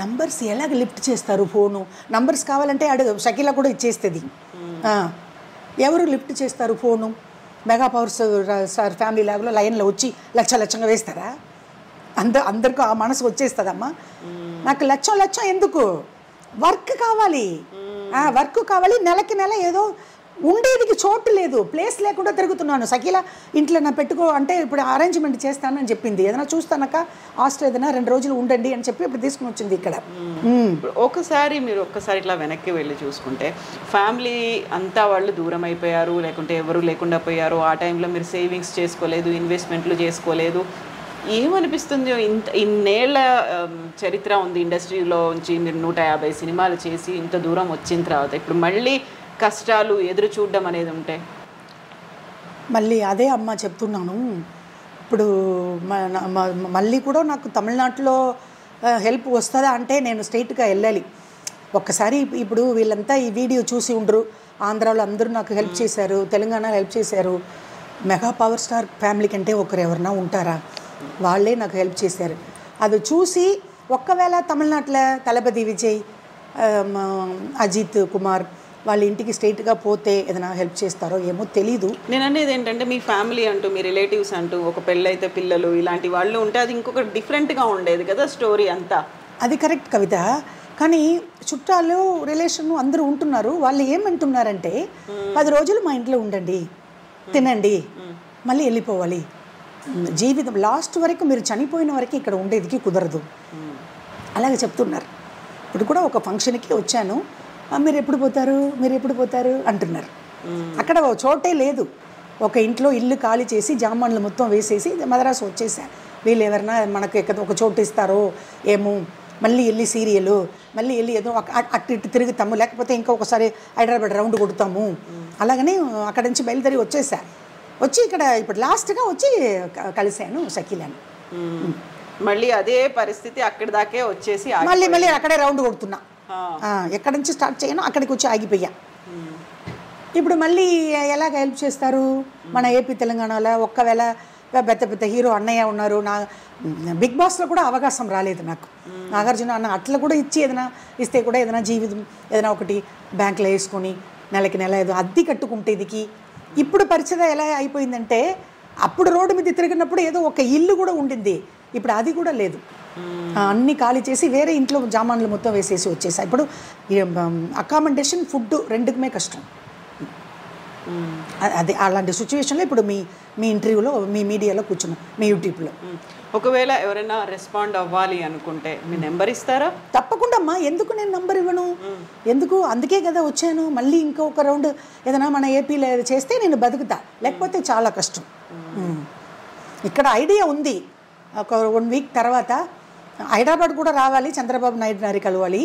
B: నంబర్స్ ఎలాగ లిఫ్ట్ చేస్తారు? ఫోను నంబర్స్ కావాలంటే షకీలా కూడా ఇచ్చేస్తుంది. ఎవరు లిఫ్ట్ చేస్తారు phone? Mega power star family లాగా లైన్లో వచ్చి లక్షంగా వేస్తారా? అందరికీ ఆ మనసు వచ్చేస్తుందమ్మా. నాకు లక్షం ఎందుకు? వర్క్ కావాలి, నెలకి నెల ఏదో ఉండేదికి చోటు లేదు, ప్లేస్ లేకుండా తిరుగుతున్నాను. షకీలా ఇంట్లో నా పెట్టుకో అంటే ఇప్పుడు అరేంజ్మెంట్ చేస్తానని చెప్పింది. ఏదైనా చూస్తానక్క హాస్టల్ ఏదైనా 2 రోజులు ఉండండి అని చెప్పి ఇప్పుడు తీసుకుని వచ్చింది ఇక్కడ.
A: మీరు ఒక్కసారి ఇట్లా వెనక్కి వెళ్ళి చూసుకుంటే ఫ్యామిలీ అంతా వాళ్ళు దూరం అయిపోయారు, లేకుంటే ఎవరు లేకుండా పోయారు. ఆ టైంలో మీరు సేవింగ్స్ చేసుకోలేదు, ఇన్వెస్ట్మెంట్లు చేసుకోలేదు. ఏమనిపిస్తుంది? ఇన్నేళ్ల చరిత్ర ఉంది ఇండస్ట్రీలో నుంచి, మీరు 150 సినిమాలు చేసి ఇంత దూరం వచ్చిన తర్వాత ఇప్పుడు మళ్ళీ కష్టాలు ఎదురు చూడడం అనేది ఉంటే
B: మళ్ళీ అదే అమ్మ చెప్తున్నాను. ఇప్పుడు మళ్ళీ కూడా నాకు తమిళనాడులో హెల్ప్ వస్తుందా అంటే నేను స్ట్రైట్గా వెళ్ళాలి. ఒక్కసారి ఇప్పుడు వీళ్ళంతా ఈ వీడియో చూసి ఉండరు, ఆంధ్రాలో అందరూ నాకు హెల్ప్ చేశారు, తెలంగాణలో హెల్ప్ చేశారు. మెగా పవర్ స్టార్ ఫ్యామిలీ కంటే ఒకరు ఎవరన్నా ఉంటారా? వాళ్ళే నాకు హెల్ప్ చేశారు. అది చూసి ఒక్కవేళ తమిళనాడులో తలపతి విజయ్, అజిత్ కుమార్ వాళ్ళ ఇంటికి స్ట్రైట్గా పోతే ఏదైనా హెల్ప్ చేస్తారో ఏమో తెలీదు.
A: నేను అనేది ఏంటంటే మీ ఫ్యామిలీ అంటూ, మీ రిలేటివ్స్ అంటూ, ఒక పెళ్ళైతే పిల్లలు ఇలాంటి వాళ్ళు ఉంటే అది ఇంకొక డిఫరెంట్గా ఉండేది కదా స్టోరీ అంతా.
B: అది కరెక్ట్ కవిత. కానీ చుట్టాలు రిలేషన్ అందరూ ఉంటున్నారు. వాళ్ళు ఏమంటున్నారంటే 10 రోజులు మా ఇంట్లో ఉండండి, తినండి, మళ్ళీ వెళ్ళిపోవాలి. జీవితం లాస్ట్ వరకు మీరు చనిపోయిన వరకు ఇక్కడ ఉండేదికి కుదరదు అలాగే చెప్తున్నారు. ఇప్పుడు కూడా ఒక ఫంక్షన్కి వచ్చాను, మీరు ఎప్పుడు పోతారు అంటున్నారు. అక్కడ చోటే లేదు. ఒక ఇంట్లో ఇల్లు ఖాళీ చేసి జామాన్లు మొత్తం వేసేసి మద్రాసు వచ్చేసా. వీళ్ళు ఎవరైనా మనకు ఒక చోటు ఇస్తారో ఏమో, మళ్ళీ వెళ్ళి సీరియలు, మళ్ళీ వెళ్ళి ఏదో అటు ఇటు తిరుగుతాము, లేకపోతే ఇంకా ఒకసారి హైదరాబాద్ రౌండ్ కొడుతాము. అలాగని అక్కడి నుంచి బయలుదేరి వచ్చేసా. వచ్చి ఇక్కడ ఇప్పుడు లాస్ట్గా వచ్చి కలిశాను షకీలాని.
A: మళ్ళీ అదే పరిస్థితి అక్కడి దాకే వచ్చేసి
B: మళ్ళీ అక్కడే రౌండ్ కొడుతున్నా. ఎక్కడి నుంచి స్టార్ట్ చేయను అక్కడికి వచ్చి ఆగిపోయా. ఇప్పుడు మళ్ళీ ఎలాగ హెల్ప్ చేస్తారు మన ఏపీ తెలంగాణలో? ఒక్కవేళ పెద్ద హీరో అన్నయ్య ఉన్నారు. నా బిగ్ బాస్లో కూడా అవకాశం రాలేదు నాకు. నాగార్జున అన్న అట్లా కూడా ఇస్తే కూడా ఏదైనా జీవితం ఏదైనా ఒకటి బ్యాంకులో వేసుకొని నెల ఏదో అద్దె కట్టుకుంటే ఇదికి. ఇప్పుడు పరిస్థితి ఎలా అయిపోయిందంటే, అప్పుడు రోడ్డు మీద తిరిగినప్పుడు ఏదో ఒక ఇల్లు కూడా ఉండింది, ఇప్పుడు అది కూడా లేదు. అన్నీ ఖాళీ చేసి వేరే ఇంట్లో జామాన్లు మొత్తం వేసేసి వచ్చేసాయి. ఇప్పుడు అకామిడేషన్, ఫుడ్ రెండుకుమే కష్టం. అదే అలాంటి సిచ్యువేషన్లో ఇప్పుడు మీ ఇంటర్వ్యూలో, మీ మీడియాలో కూర్చున్నాం, మీ యూట్యూబ్లో.
A: ఒకవేళ ఎవరైనా రెస్పాండ్ అవ్వాలి అనుకుంటే మీ నెంబర్ ఇస్తారా?
B: తప్పకుండా అమ్మా. ఎందుకు నేను నెంబర్ ఇవ్వను? ఎందుకు? అందుకే కదా వచ్చాను. మళ్ళీ ఇంకొక రౌండ్ ఏదైనా మన ఏపీలో చేస్తే నేను బతుకుతా, లేకపోతే చాలా కష్టం. ఇక్కడ ఐడియా ఉంది. ఒక 1 వీక్ తర్వాత హైదరాబాద్ కూడా రావాలి, చంద్రబాబు నాయుడు గారిని కలవాలి,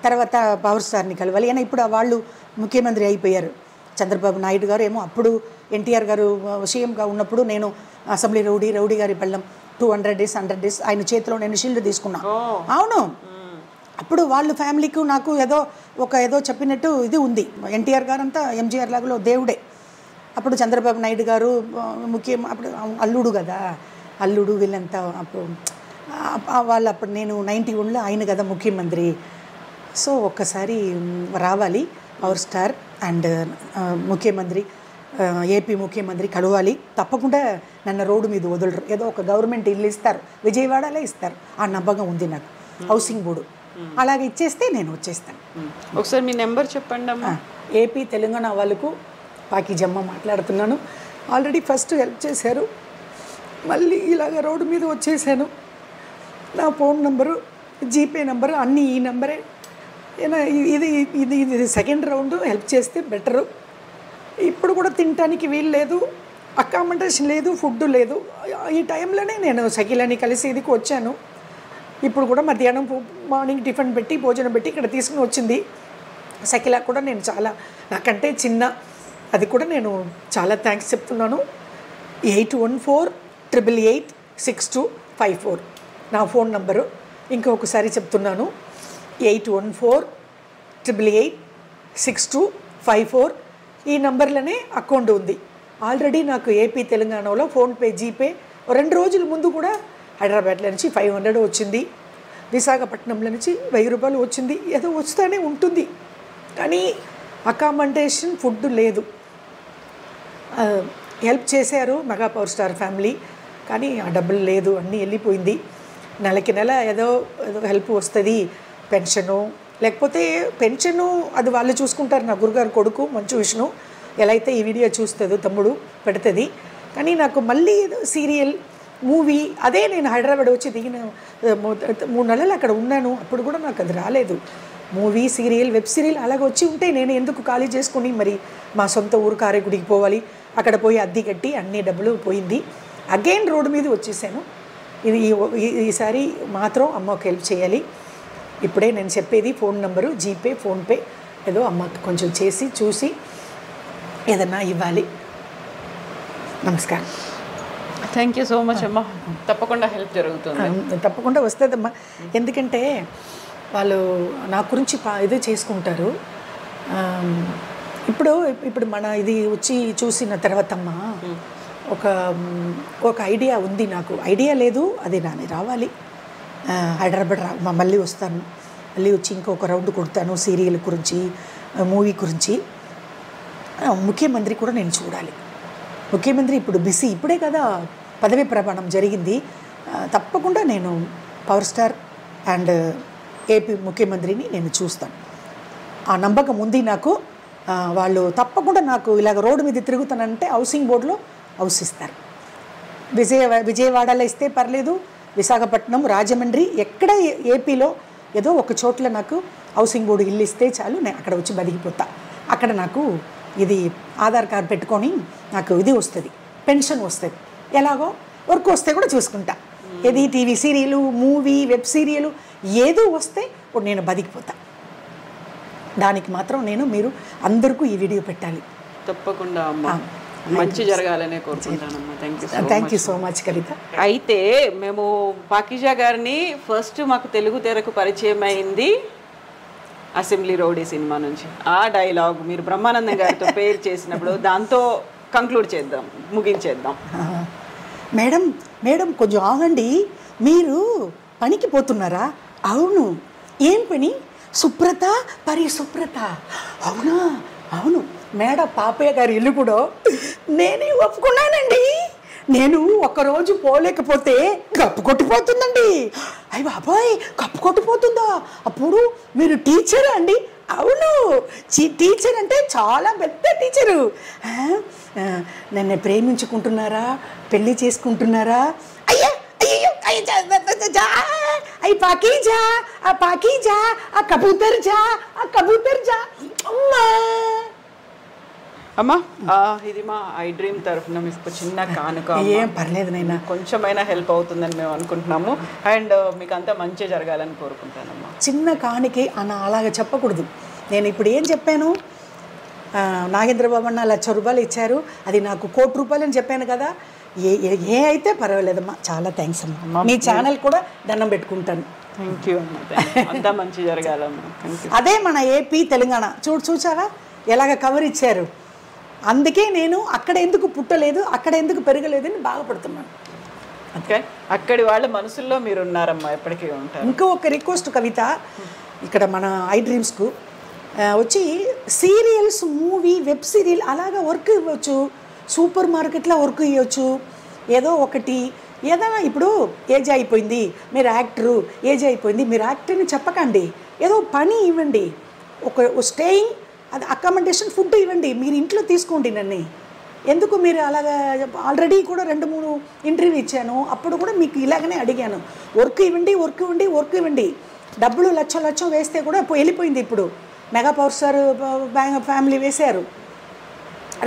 B: తర్వాత పవర్ స్టార్ని కలవాలి. అయినా ఇప్పుడు వాళ్ళు ముఖ్యమంత్రి అయిపోయారు. చంద్రబాబు నాయుడు గారు ఏమో అప్పుడు ఎన్టీఆర్ గారు సీఎంగా ఉన్నప్పుడు నేను అసెంబ్లీ రౌడీ గారి బెల్లం 200 days 100 days ఆయన చేతిలో నేను షీల్డ్ తీసుకున్నా. అవును, అప్పుడు వాళ్ళ ఫ్యామిలీకి నాకు ఏదో చెప్పినట్టు ఇది ఉంది. ఎన్టీఆర్ గారు అంతా ఎంజీఆర్ లాగా దేవుడే. అప్పుడు చంద్రబాబు నాయుడు గారు అప్పుడు అల్లుడు కదా, అల్లుడు వీళ్ళంతా అప్పుడు వాళ్ళు అప్పుడు నేను 91లో ఆయన కదా ముఖ్యమంత్రి. సో ఒక్కసారి రావాలి పవర్ స్టార్ అండ్ ముఖ్యమంత్రి, ఏపీ ముఖ్యమంత్రి కలవాలి. తప్పకుండా నన్ను రోడ్డు మీద వదలరు. ఏదో ఒక గవర్నమెంట్ ఇల్లు ఇస్తారు, విజయవాడలో ఇస్తారు. ఆ నమ్మకం ఉంది నాకు. హౌసింగ్ బోర్డు అలాగే ఇచ్చేస్తే నేను వచ్చేస్తాను.
A: ఒకసారి మీ నెంబర్ చెప్పండి అమ్మా.
B: ఏపీ తెలంగాణ వాళ్ళకు పాకిజమ్మ మాట్లాడుతున్నాను. ఆల్రెడీ ఫస్ట్ హెల్ప్ చేశారు, మళ్ళీ ఇలాగ రోడ్డు మీద వచ్చేసాను. నా ఫోన్ నెంబరు, జీపే నెంబరు అన్నీ ఈ నెంబరే. ఇది సెకండ్ రౌండ్. హెల్ప్ చేస్తే బెటరు. ఇప్పుడు కూడా తినటానికి వీలు లేదు, అకామిడేషన్ లేదు, ఫుడ్ లేదు. ఈ టైంలోనే నేను షకీలాని కలిసి ఇదికి వచ్చాను. ఇప్పుడు కూడా మధ్యాహ్నం మార్నింగ్ టిఫిన్ పెట్టి భోజనం పెట్టి ఇక్కడ తీసుకుని వచ్చింది. షకీలా కూడా నేను చాలా, నాకంటే చిన్న, అది కూడా నేను చాలా థ్యాంక్స్ చెప్తున్నాను. 8148886254 నా ఫోన్ నంబరు. ఇంకొకసారి చెప్తున్నాను, 8148886254 ఈ నంబర్లోనే అకౌంట్ ఉంది. ఆల్రెడీ నాకు ఏపీ తెలంగాణలో ఫోన్పే, జీపే 2 రోజుల ముందు కూడా హైదరాబాద్లో నుంచి 500 వచ్చింది, విశాఖపట్నంలో నుంచి 1000 రూపాయలు వచ్చింది. ఏదో వస్తూనే ఉంటుంది, కానీ అకామిడేషన్, ఫుడ్ లేదు. హెల్ప్ చేశారు మెగా పవర్ స్టార్ ఫ్యామిలీ, కానీ ఆ డబ్బులు లేదు, అన్నీ వెళ్ళిపోయింది. నెలకి నెల ఏదో హెల్ప్ వస్తుంది, పెన్షను, లేకపోతే పెన్షను అది వాళ్ళు చూసుకుంటారు. నా గురుగారు కొడుకు మంచు విష్ణు ఎలా అయితే ఈ వీడియో చూస్తుందో తమ్ముడు పెడుతుంది. కానీ నాకు మళ్ళీ సీరియల్, మూవీ, అదే నేను హైదరాబాద్ వచ్చి దిగిన 3 నెలలు అక్కడ ఉన్నాను. అప్పుడు కూడా నాకు అది రాలేదు. మూవీ, సీరియల్, వెబ్ సీరియల్ అలాగ వచ్చి ఉంటే నేను ఎందుకు ఖాళీ చేసుకుని మరి మా సొంత ఊరు కారేగుడికి పోవాలి, అక్కడ పోయి అద్దె కట్టి అన్ని డబ్బులు పోయింది. అగైన్ రోడ్డు మీద వచ్చేసాను. ఈసారి మాత్రం అమ్మకు హెల్ప్ చేయాలి. ఇప్పుడే నేను చెప్పేది ఫోన్ నెంబరు, జీపే, ఫోన్పే ఏదో అమ్మకి కొంచెం చేసి చూసి ఏదన్నా ఇవ్వాలి. నమస్కారం.
A: థ్యాంక్ యూ సో మచ్ అమ్మా. తప్పకుండా హెల్ప్ జరుగుతుంది,
B: తప్పకుండా వస్తుందమ్మా. ఎందుకంటే వాళ్ళు నా గురించి ఇది చేసుకుంటారు. ఇప్పుడు మన ఇది వచ్చి చూసిన తర్వాత అమ్మా ఒక ఐడియా ఉంది నాకు. ఐడియా లేదు, అది నాని రావాలి. హైదరాబాద్ మళ్ళీ వస్తాను, మళ్ళీ వచ్చి ఇంకొక రౌండ్ కొడతాను. సీరియల్ గురించి, మూవీ గురించి. ముఖ్యమంత్రి కూడా నేను చూడాలి. ముఖ్యమంత్రి ఇప్పుడు బిజీ, ఇప్పుడే కదా పదవి ప్రమాణం జరిగింది. తప్పకుండా నేను పవర్ స్టార్ అండ్ ఏపీ ముఖ్యమంత్రిని నేను చూస్తాను. ఆ నమ్మకం ఉంది నాకు. వాళ్ళు తప్పకుండా నాకు ఇలాగ రోడ్డు మీద తిరుగుతానంటే హౌసింగ్ బోర్డులో హౌస్ ఇస్తారు. విజయవాడలో ఇస్తే పర్లేదు, విశాఖపట్నం, రాజమండ్రి, ఎక్కడ ఏపీలో ఏదో ఒక చోట్ల నాకు హౌసింగ్ బోర్డు ఇల్లు ఇస్తే చాలు, నేను అక్కడ వచ్చి బతికిపోతా. అక్కడ నాకు ఇది ఆధార్ కార్డు పెట్టుకొని నాకు ఇది వస్తుంది, పెన్షన్ వస్తుంది, ఎలాగో వర్క్ వస్తే కూడా చూసుకుంటా. ఏది TV serial, movie, web serial ఏదో వస్తే ఇప్పుడు నేను బతికిపోతా. దానికి మాత్రం మీరు అందరికీ ఈ వీడియో పెట్టాలి.
A: తప్పకుండా అమ్మ, మంచి జరగాలనే కోరుకుంటానమ్మా.
B: థ్యాంక్ యూ సో మచ్ కవిత.
A: అయితే మేము పాకీజా గారిని ఫస్ట్ మాకు తెలుగు తెరకు పరిచయం అయింది అసెంబ్లీ రౌడీ సినిమా నుంచి. ఆ డైలాగ్ మీరు బ్రహ్మానందం గారితో పేరు చేసినప్పుడు దాంతో కంక్లూడ్ చేద్దాం, ముగించేద్దాం.
B: మేడం మేడం కొంచెం ఆగండి, మీరు పనికి పోతున్నారా? అవును. ఏం పని? శుభ్రత, పరిశుభ్రత. అవునా? అవును మేడం, పాపయ్య గారి ఇల్లు కూడా నేనే ఒప్పుకున్నానండి. నేను ఒక్కరోజు పోలేకపోతే కప్పు కొట్టిపోతుందండి. అయ్య బాబాయ్, కప్పు కొట్టిపోతుందా? అప్పుడు మీరు టీచరా అండి? అవును, టీచర్ అంటే చాలా పెద్ద టీచరు. నన్ను ప్రేమించుకుంటున్నారా, పెళ్ళి చేసుకుంటున్నారా? అయ్యా అయ్యో అయ్యి పాకీజా, ఆ పాకీజా, ఆ కబూతర్ జా, ఆ కబూతర్ జా.
A: అమ్మా, ఇది మా ఐ డ్రీమ్ తరఫున మీకు చిన్న కానుక.
B: ఏం పర్లేదు నైనా,
A: కొంచెమైనా హెల్ప్ అవుతుందని మేము అనుకుంటున్నాము. అండ్ మీకు అంతా మంచి జరగాలని కోరుకుంటానమ్మా.
B: చిన్న కానుకే అలాగ చెప్పకూడదు. నేను ఇప్పుడు ఏం చెప్పాను? నాగేంద్రబాబు అన్న ₹1,00,000 ఇచ్చారు, అది నాకు ₹1,00,00,000 అని చెప్పాను కదా. ఏ అయితే పర్వాలేదమ్మా, చాలా థ్యాంక్స్ అమ్మా. మీ ఛానల్ కూడా దండం పెట్టుకుంటాను.
A: థ్యాంక్ యూ అమ్మా, అంతా మంచి జరగాలమ్మా.
B: అదే మన ఏపీ తెలంగాణ చూసావా ఎలాగ కవర్ ఇచ్చారు. అందుకే నేను అక్కడ ఎందుకు పుట్టలేదు, అక్కడ ఎందుకు పెరగలేదు అని బాధపడుతున్నాను.
A: ఓకే, అక్కడి వాళ్ళ మనసుల్లో మీరు ఉన్నారమ్మా, ఎప్పటికీ ఉంటారు.
B: ఇంకో ఒక రిక్వెస్ట్ కవిత, ఇక్కడ మన ఐ డ్రీమ్స్కు వచ్చి సీరియల్స్, మూవీ, వెబ్ సీరియల్ అలాగా వర్క్ ఇవ్వచ్చు, సూపర్ మార్కెట్లో వర్క్ ఇవ్వచ్చు. ఏదో ఒకటి ఏదైనా, ఇప్పుడు ఏజ్ అయిపోయింది మీరు యాక్టరు, ఏజ్ అయిపోయింది మీరు యాక్టర్ని చెప్పకండి, ఏదో పని ఇవ్వండి. ఒక స్టేయింగ్, అది అకామిడేషన్, ఫుడ్ ఇవ్వండి. మీరు ఇంట్లో తీసుకోండి. నన్ను ఎందుకు మీరు అలాగా? ఆల్రెడీ కూడా 2-3 ఇంటర్వ్యూ ఇచ్చాను, అప్పుడు కూడా మీకు ఇలాగనే అడిగాను. వర్క్ ఇవ్వండి, వర్క్ ఇవ్వండి, వర్క్ ఇవ్వండి. డబ్బులు లక్ష వేస్తే కూడా వెళ్ళిపోయింది. ఇప్పుడు మెగా పవర్ స్టార్ ఫ్యామిలీ వేశారు,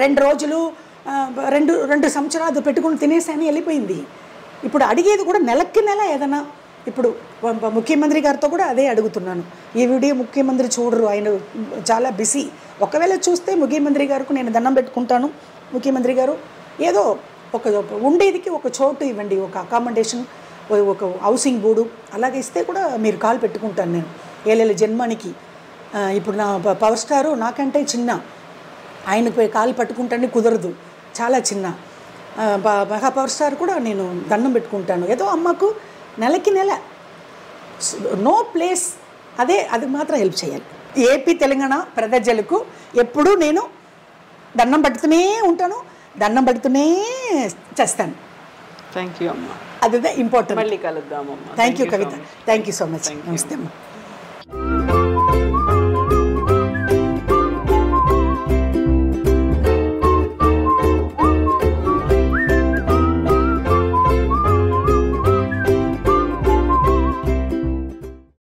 B: 2 రోజులు 2 సంవత్సరాలు పెట్టుకుని తినేసాని వెళ్ళిపోయింది. ఇప్పుడు అడిగేది కూడా నెలకి నెల ఏదైనా. ఇప్పుడు ముఖ్యమంత్రి గారితో కూడా అదే అడుగుతున్నాను. ఈ వీడియో ముఖ్యమంత్రి చూడరు, ఆయన చాలా బిజీ. ఒకవేళ చూస్తే ముఖ్యమంత్రి గారికి నేను దండం పెట్టుకుంటాను. ముఖ్యమంత్రి గారు ఏదో ఒక ఉండేదికి ఒక చోటు ఇవ్వండి, ఒక అకామిడేషన్, ఒక హౌసింగ్ బోర్డు అలాగే ఇస్తే కూడా మీరు కాల్ పెట్టుకుంటాను నేను. ఏళ్ళ జన్మానికి ఇప్పుడు నా పవర్ స్టారు నాకంటే చిన్న, ఆయనకు కాలు పట్టుకుంటానే కుదరదు, చాలా చిన్న. మెగా పవర్ స్టార్ కూడా నేను దండం పెట్టుకుంటాను. ఏదో అమ్మకు నెలకి నెల నో ప్లేస్, అది మాత్రం హెల్ప్ చేయాలి. ఏపీ తెలంగాణ ప్రజలకు ఎప్పుడూ నేను దండం పెడుతూనే ఉంటాను, దండం పెడుతూనే చేస్తాను.
A: థ్యాంక్ యూ అమ్మా,
B: అదే ఇంపార్టెంట్.
A: మళ్ళీ కలుద్దామమ్మా.
B: Thank you Kavitha, thank you so much. నమస్తే అమ్మా.